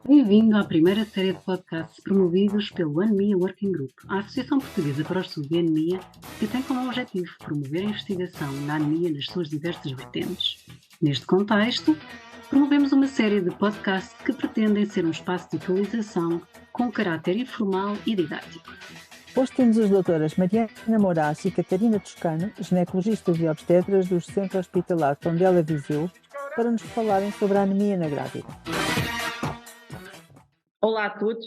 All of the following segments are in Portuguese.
Bem-vindo à primeira série de podcasts promovidos pelo Anemia Working Group, a Associação Portuguesa para o Estudo de Anemia, que tem como objetivo promover a investigação na anemia nas suas diversas vertentes. Neste contexto, promovemos uma série de podcasts que pretendem ser um espaço de atualização com caráter informal e didático. Hoje temos as doutoras Mariana Moraes e Catarina Toscano, ginecologistas e obstetras do Centro Hospitalar Tondela Viseu, para nos falarem sobre a anemia na grávida. Olá a todos,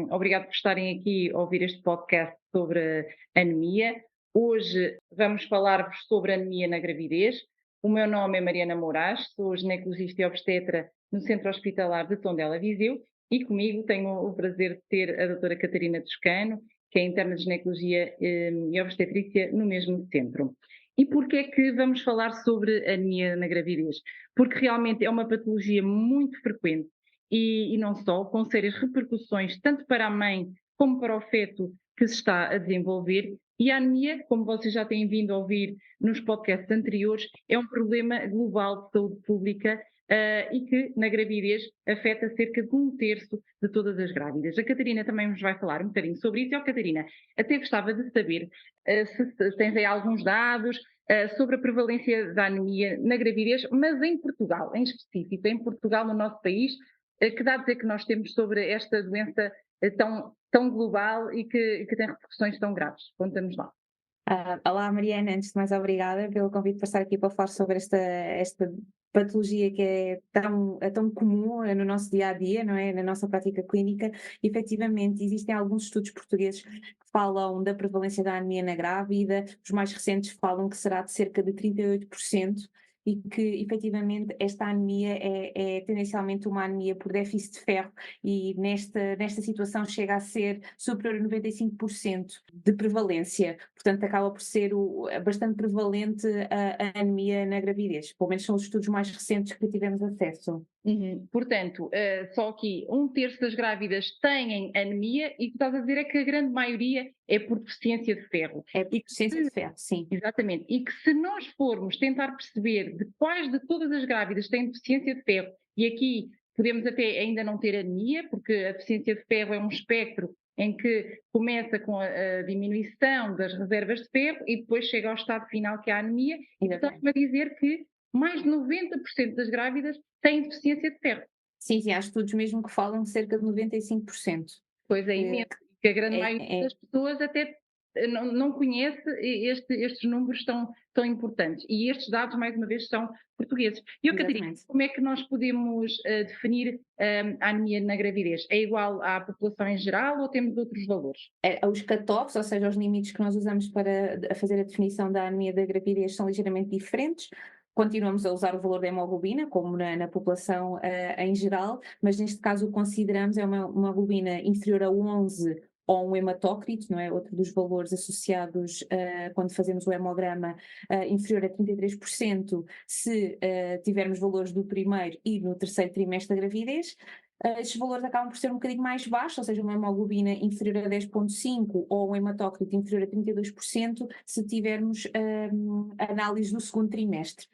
obrigado por estarem aqui a ouvir este podcast sobre anemia. Hoje vamos falar-vos sobre anemia na gravidez. O meu nome é Mariana Moraes, sou ginecologista e obstetra no Centro Hospitalar de Tondela Viseu e comigo tenho o prazer de ter a doutora Catarina Toscano, que é interna de ginecologia e obstetrícia no mesmo centro. E porquê é que vamos falar sobre anemia na gravidez? Porque realmente é uma patologia muito frequente e não só, com sérias repercussões tanto para a mãe como para o feto que se está a desenvolver. E a anemia, como vocês já têm vindo a ouvir nos podcasts anteriores, é um problema global de saúde pública e que na gravidez afeta cerca de 1/3 de todas as grávidas. A Catarina também nos vai falar um bocadinho sobre isso. E, Catarina, até gostava de saber se tens aí alguns dados sobre a prevalência da anemia na gravidez, mas em Portugal, em específico, em Portugal, no nosso país. Que dados é que nós temos sobre esta doença tão global e que tem repercussões tão graves? Conta-nos lá. Olá Mariana, antes de mais obrigada pelo convite para estar aqui para falar sobre esta patologia que é tão comum no nosso dia-a-dia, não é? Na nossa prática clínica. Efetivamente, existem alguns estudos portugueses que falam da prevalência da anemia na grávida, os mais recentes falam que será de cerca de 38%, e que efetivamente esta anemia é tendencialmente uma anemia por déficit de ferro e nesta situação chega a ser superior a 95% de prevalência, portanto acaba por ser bastante prevalente a anemia na gravidez, pelo menos são os estudos mais recentes que tivemos acesso. Portanto, só aqui 1/3 das grávidas têm anemia e o que estás a dizer é que a grande maioria é por deficiência de ferro. É por deficiência de ferro, sim. Exatamente. E que se nós formos tentar perceber de quais de todas as grávidas têm deficiência de ferro, e aqui podemos até ainda não ter anemia, porque a deficiência de ferro é um espectro em que começa com a diminuição das reservas de ferro e depois chega ao estado final que é a anemia, e estás-me a dizer que mais de 90% das grávidas têm deficiência de ferro. Sim, há estudos mesmo que falam de cerca de 95%. Pois é imenso, que a grande maioria das pessoas até não conhece estes números tão importantes. E estes dados, mais uma vez, são portugueses. E, Catarina, como é que nós podemos definir a anemia na gravidez? É igual à população em geral ou temos outros valores? Os cut-offs, ou seja, os limites que nós usamos para fazer a definição da anemia da gravidez são ligeiramente diferentes. Continuamos a usar o valor da hemoglobina, como na população em geral, mas neste caso o que consideramos é uma hemoglobina inferior a 11 ou um hematócrito, não é? Outro dos valores associados quando fazemos o hemograma, inferior a 33%, se tivermos valores do primeiro e no terceiro trimestre da gravidez. Estes valores acabam por ser um bocadinho mais baixos, ou seja, uma hemoglobina inferior a 10,5 ou um hematócrito inferior a 32%, se tivermos análise do segundo trimestre.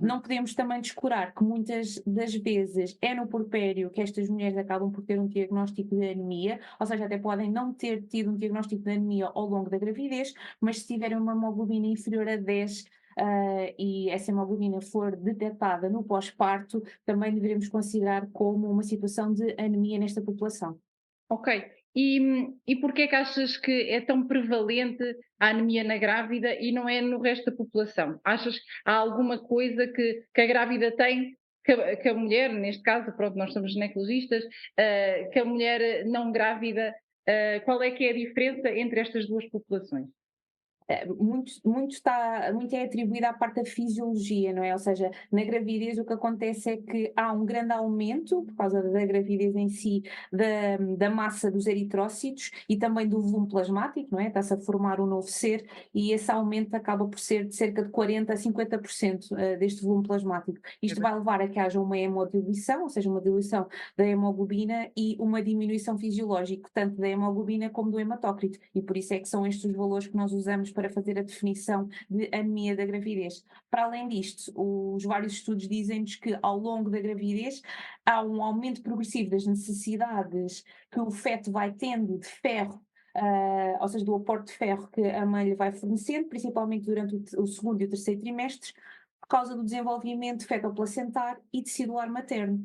Não podemos também descurar que muitas das vezes é no puerpério que estas mulheres acabam por ter um diagnóstico de anemia, ou seja, até podem não ter tido um diagnóstico de anemia ao longo da gravidez, mas se tiverem uma hemoglobina inferior a 10, e essa hemoglobina for detectada no pós-parto, também deveremos considerar como uma situação de anemia nesta população. Ok. E porquê é que achas que é tão prevalente a anemia na grávida e não é no resto da população? Achas que há alguma coisa que a grávida tem que a mulher, neste caso, pronto, nós somos ginecologistas, que a mulher não grávida, qual é que é a diferença entre estas duas populações? Muito é atribuído à parte da fisiologia, não é? Ou seja, na gravidez o que acontece é que há um grande aumento, por causa da gravidez em si, da massa dos eritrócitos e também do volume plasmático, não é? Está-se a formar um novo ser e esse aumento acaba por ser de cerca de 40% a 50% deste volume plasmático. Isto vai levar a que haja uma hemodiluição, ou seja, uma diluição da hemoglobina e uma diminuição fisiológica, tanto da hemoglobina como do hematócrito, e por isso é que são estes os valores que nós usamos para fazer a definição de anemia da gravidez. Para além disto, os vários estudos dizem-nos que ao longo da gravidez há um aumento progressivo das necessidades que o feto vai tendo de ferro, ou seja, do aporte de ferro que a mãe lhe vai fornecendo, principalmente durante o segundo e o terceiro trimestres, por causa do desenvolvimento fetoplacentar e tecidular materno.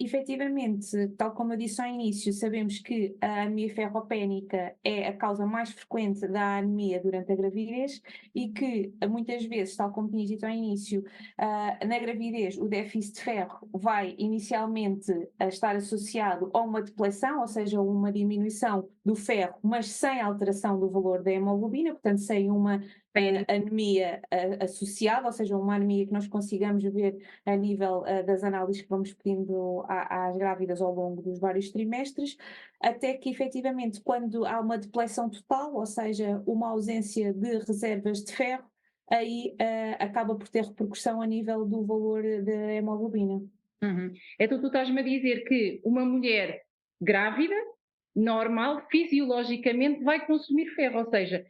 Efetivamente, tal como eu disse ao início, sabemos que a anemia ferropénica é a causa mais frequente da anemia durante a gravidez e que muitas vezes, tal como tinha dito ao início, na gravidez o déficit de ferro vai inicialmente estar associado a uma depleção, ou seja, uma diminuição do ferro, mas sem alteração do valor da hemoglobina, portanto sem uma anemia associada, ou seja, uma anemia que nós consigamos ver a nível das análises que vamos pedindo às grávidas ao longo dos vários trimestres, até que efetivamente quando há uma depleção total, ou seja, uma ausência de reservas de ferro, aí acaba por ter repercussão a nível do valor da hemoglobina. Então tu estás-me a dizer que uma mulher grávida, normal, fisiologicamente vai consumir ferro, ou seja,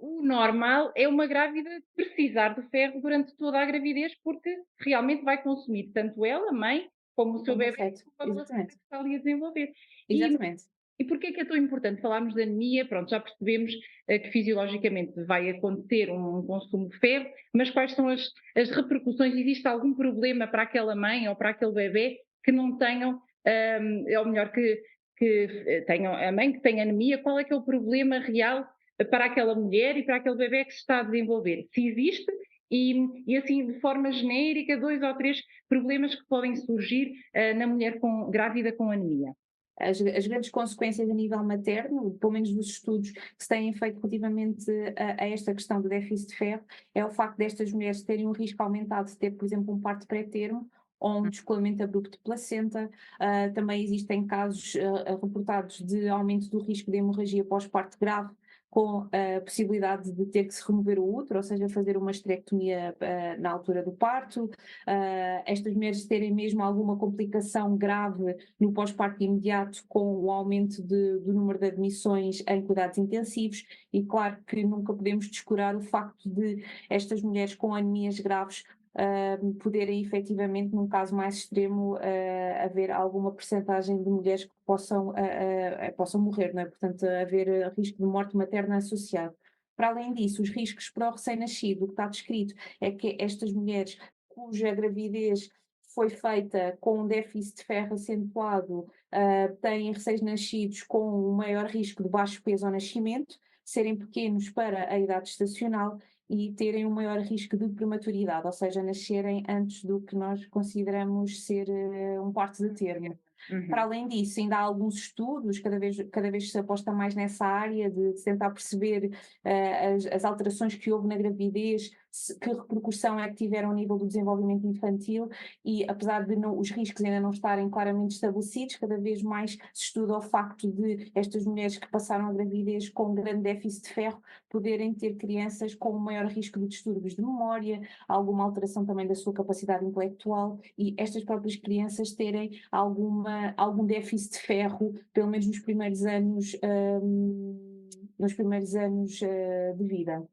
o normal é uma grávida precisar de ferro durante toda a gravidez porque realmente vai consumir tanto ela, mãe, como o seu Como bebê, feto, como a placenta exatamente. que está ali a desenvolver. Exatamente. E porquê é que é tão importante falarmos de anemia? Pronto, já percebemos que fisiologicamente vai acontecer um consumo de ferro, mas quais são as repercussões? Existe algum problema para aquela mãe ou para aquele bebê que não tenham, ou melhor, que tenham a mãe que tem anemia? Qual é que é o problema real para aquela mulher e para aquele bebê que se está a desenvolver? Se existe, e assim, de forma genérica, 2 ou 3 problemas que podem surgir na mulher grávida com anemia. As grandes consequências a nível materno, pelo menos dos estudos que se têm feito relativamente a esta questão do déficit de ferro, é o facto destas mulheres terem um risco aumentado de ter, por exemplo, um parto pré-termo ou um descolamento abrupto de placenta. Também existem casos reportados de aumento do risco de hemorragia pós-parto grave, com a possibilidade de ter que se remover o útero, ou seja, fazer uma esterectomia na altura do parto. Estas mulheres terem mesmo alguma complicação grave no pós-parto imediato, com o aumento do número de admissões em cuidados intensivos, e claro que nunca podemos descurar o facto de estas mulheres com anemias graves poderem efetivamente, num caso mais extremo, haver alguma percentagem de mulheres que possam morrer, não é? Portanto, haver risco de morte materna associado. Para além disso, os riscos para o recém-nascido, o que está descrito é que estas mulheres cuja gravidez foi feita com um déficit de ferro acentuado, têm recém-nascidos com um maior risco de baixo peso ao nascimento, serem pequenos para a idade gestacional e terem um maior risco de prematuridade, ou seja, nascerem antes do que nós consideramos ser um parto de termo. Para além disso, ainda há alguns estudos, cada vez se aposta mais nessa área de tentar perceber as alterações que houve na gravidez, que repercussão é que tiveram ao nível do desenvolvimento infantil, e apesar de os riscos ainda não estarem claramente estabelecidos, cada vez mais se estuda o facto de estas mulheres que passaram a gravidez com grande déficit de ferro poderem ter crianças com um maior risco de distúrbios de memória, alguma alteração também da sua capacidade intelectual, e estas próprias crianças terem algum déficit de ferro, pelo menos nos primeiros anos de vida.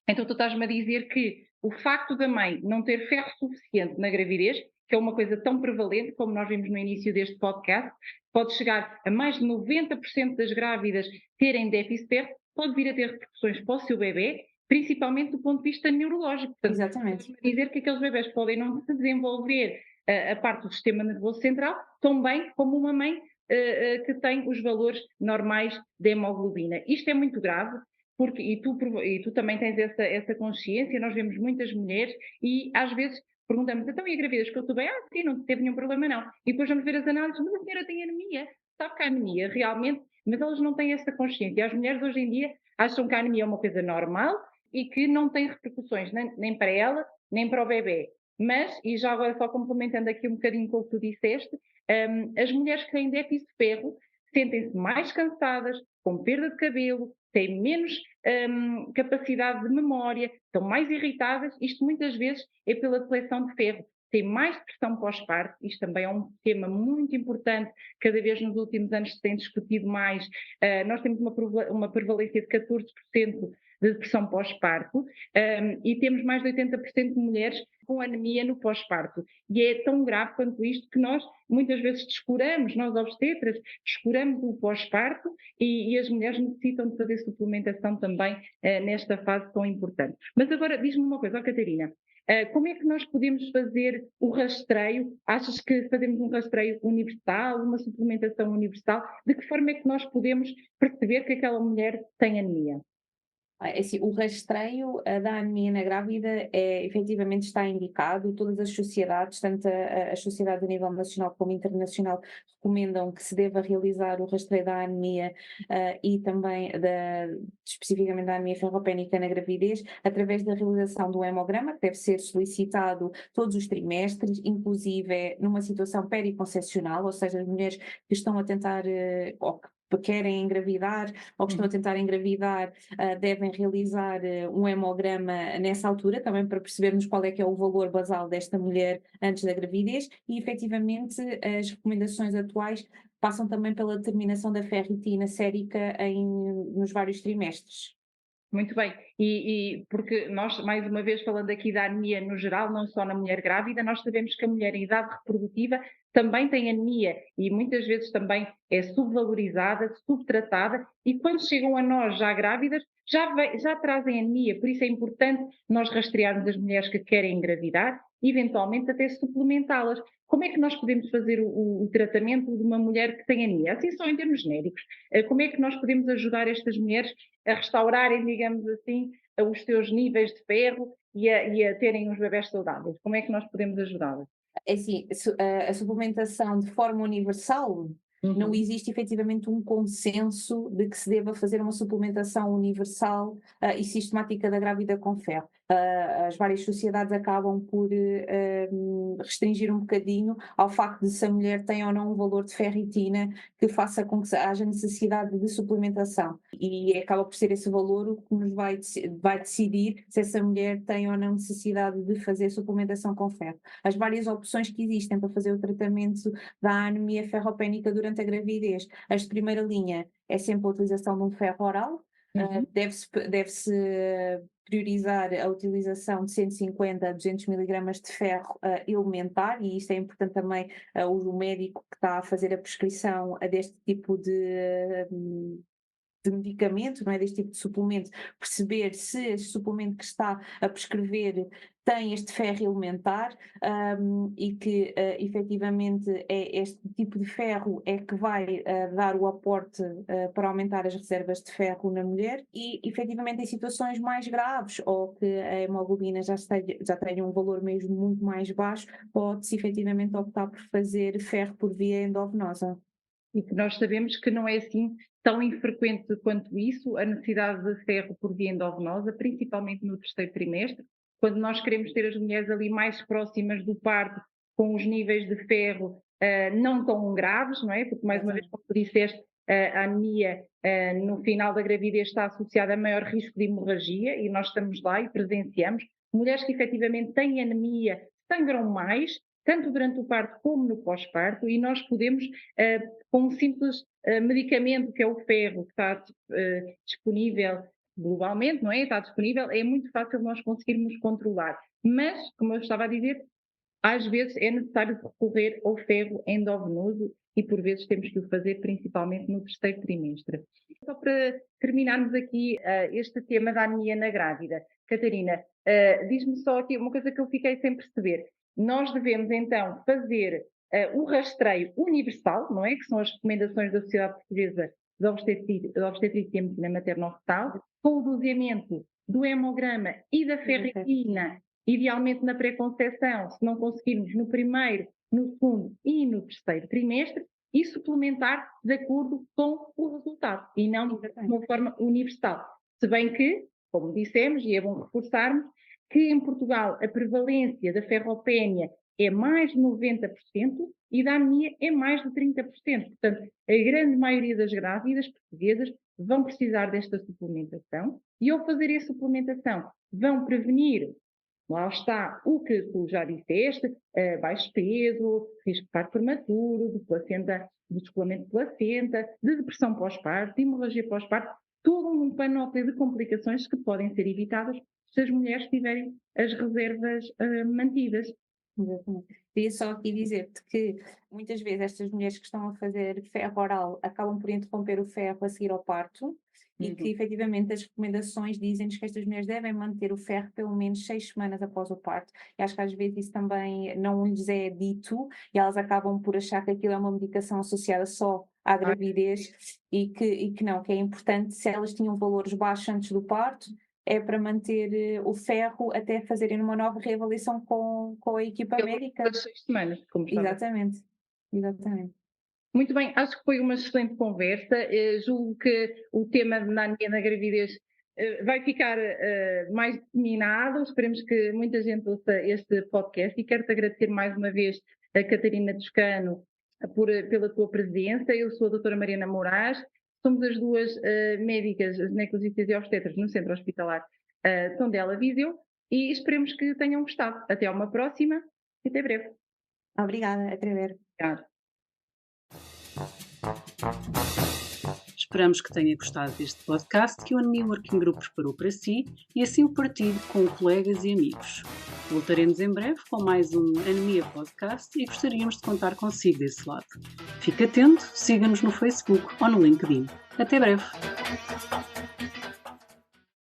Então tu estás-me a dizer que o facto da mãe não ter ferro suficiente na gravidez, que é uma coisa tão prevalente, como nós vimos no início deste podcast, pode chegar a mais de 90% das grávidas terem déficit de ferro, pode vir a ter repercussões para o seu bebê, principalmente do ponto de vista neurológico. Portanto, exatamente. Estás-me a dizer que aqueles bebés podem não se desenvolver a parte do sistema nervoso central tão bem como uma mãe que tem os valores normais de hemoglobina. Isto é muito grave, porque, e tu também tens essa consciência, nós vemos muitas mulheres e às vezes perguntamos, então e a gravidez que eu estou bem? Sim, não teve nenhum problema não. E depois vamos ver as análises, mas a senhora tem anemia. Sabe que a anemia realmente, mas elas não têm essa consciência. E as mulheres hoje em dia acham que a anemia é uma coisa normal e que não tem repercussões nem para ela, nem para o bebê. Mas, e já agora só complementando aqui um bocadinho com o que tu disseste, as mulheres que têm déficit de ferro sentem-se mais cansadas, com perda de cabelo, têm menos capacidade de memória, estão mais irritadas. Isto muitas vezes é pela depleção de ferro. Tem mais depressão pós-parto, isto também é um tema muito importante, cada vez nos últimos anos se tem discutido mais. Nós temos uma prevalência de 14% de depressão pós-parto, e temos mais de 80% de mulheres com anemia no pós-parto. E é tão grave quanto isto que nós muitas vezes descuramos, nós obstetras, descuramos o pós-parto e as mulheres necessitam de fazer suplementação também nesta fase tão importante. Mas agora diz-me uma coisa, Catarina, como é que nós podemos fazer o rastreio? Achas que fazemos um rastreio universal, uma suplementação universal? De que forma é que nós podemos perceber que aquela mulher tem anemia? Assim, o rastreio da anemia na grávida efetivamente está indicado. Todas as sociedades, tanto as sociedades a nível nacional como internacional, recomendam que se deva realizar o rastreio da anemia e também especificamente da anemia ferropénica na gravidez, através da realização do hemograma, que deve ser solicitado todos os trimestres, inclusive numa situação periconcepcional, ou seja, as mulheres que estão a tentar ou que querem engravidar ou que estão a tentar engravidar devem realizar um hemograma nessa altura, também para percebermos qual é que é o valor basal desta mulher antes da gravidez e, efetivamente, as recomendações atuais passam também pela determinação da ferritina sérica nos vários trimestres. Muito bem, e porque nós, mais uma vez, falando aqui da anemia no geral, não só na mulher grávida, nós sabemos que a mulher em idade reprodutiva também tem anemia e muitas vezes também é subvalorizada, subtratada e quando chegam a nós já grávidas, já trazem anemia, por isso é importante nós rastrearmos as mulheres que querem engravidar e eventualmente até suplementá-las. Como é que nós podemos fazer o tratamento de uma mulher que tem anemia? Assim só em termos genéricos. Como é que nós podemos ajudar estas mulheres a restaurarem, digamos assim, os seus níveis de ferro e a terem uns bebés saudáveis? Como é que nós podemos ajudá-las? Assim, a suplementação de forma universal, não existe efetivamente um consenso de que se deva fazer uma suplementação universal e sistemática da grávida com ferro. As várias sociedades acabam por restringir um bocadinho ao facto de se a mulher tem ou não um valor de ferritina que faça com que haja necessidade de suplementação. E acaba por ser esse valor o que nos vai decidir se essa mulher tem ou não necessidade de fazer suplementação com ferro. As várias opções que existem para fazer o tratamento da anemia ferropénica durante a gravidez. A de primeira linha é sempre a utilização de um ferro oral, deve-se priorizar a utilização de 150 a 200 miligramas de ferro elementar e isto é importante também o médico que está a fazer a prescrição deste tipo de medicamento, não é, deste tipo de suplemento, perceber se este suplemento que está a prescrever tem este ferro elementar e que efetivamente este tipo de ferro é que vai dar o aporte para aumentar as reservas de ferro na mulher e efetivamente em situações mais graves ou que a hemoglobina já tenha um valor mesmo muito mais baixo, pode-se efetivamente optar por fazer ferro por via endovenosa. E que nós sabemos que não é assim tão infrequente quanto isso, a necessidade de ferro por via endovenosa, principalmente no terceiro trimestre, quando nós queremos ter as mulheres ali mais próximas do parto, com os níveis de ferro não tão graves, não é? Porque, mais uma vez, como tu disseste, a anemia no final da gravidez está associada a maior risco de hemorragia e nós estamos lá e presenciamos. Mulheres que efetivamente têm anemia sangram mais, tanto durante o parto como no pós-parto, e nós podemos, com um simples medicamento que é o ferro, que está disponível globalmente, não é? Está disponível, é muito fácil nós conseguirmos controlar. Mas, como eu estava a dizer, às vezes é necessário recorrer ao ferro endovenoso e por vezes temos que o fazer principalmente no terceiro trimestre. Só para terminarmos aqui este tema da anemia na grávida, Catarina, diz-me só aqui uma coisa que eu fiquei sem perceber. Nós devemos então fazer o rastreio universal, não é? Que são as recomendações da Sociedade Portuguesa de Obstetrícia e Medicina Materno-Fetal, com o doseamento do hemograma e da ferritina, idealmente na pré-conceição, se não conseguirmos no primeiro, no segundo e no terceiro trimestre, e suplementar de acordo com o resultado, e não de uma forma universal. Se bem que, como dissemos, e é bom reforçarmos, que em Portugal a prevalência da ferropénia é mais de 90% e da anemia é mais de 30%. Portanto, a grande maioria das grávidas portuguesas vão precisar desta suplementação e ao fazer essa suplementação vão prevenir, lá está, o que tu já disseste, baixo peso, risco de parto prematuro, de descolamento de placenta, de depressão pós-parto, de hemorragia pós-parto, todo um panóplia de complicações que podem ser evitadas se as mulheres tiverem as reservas mantidas. Exatamente. Queria só aqui dizer-te que muitas vezes estas mulheres que estão a fazer ferro oral acabam por interromper o ferro a seguir ao parto e que efetivamente as recomendações dizem-nos que estas mulheres devem manter o ferro pelo menos 6 semanas após o parto. E acho que às vezes isso também não lhes é dito e elas acabam por achar que aquilo é uma medicação associada só à gravidez e que não, que é importante, se elas tinham valores baixos antes do parto, é para manter o ferro até fazerem uma nova reavaliação com a equipa médica. Das 6 semanas, como estava. Exatamente. Muito bem, acho que foi uma excelente conversa. Julgo que o tema da anemia na gravidez vai ficar mais disseminado. Esperemos que muita gente ouça este podcast e quero-te agradecer mais uma vez a Catarina Toscano pela tua presença. Eu sou a doutora Mariana Moraes. Somos as duas médicas ginecologistas e obstetras no Centro Hospitalar Tondela Viseu e esperemos que tenham gostado. Até uma próxima e até breve. Obrigada, até breve. Obrigada. Esperamos que tenha gostado deste podcast que o Anemia Working Group preparou para si e assim o partilhe com colegas e amigos. Voltaremos em breve com mais um Anemia Podcast e gostaríamos de contar consigo desse lado. Fique atento, siga-nos no Facebook ou no LinkedIn. Até breve!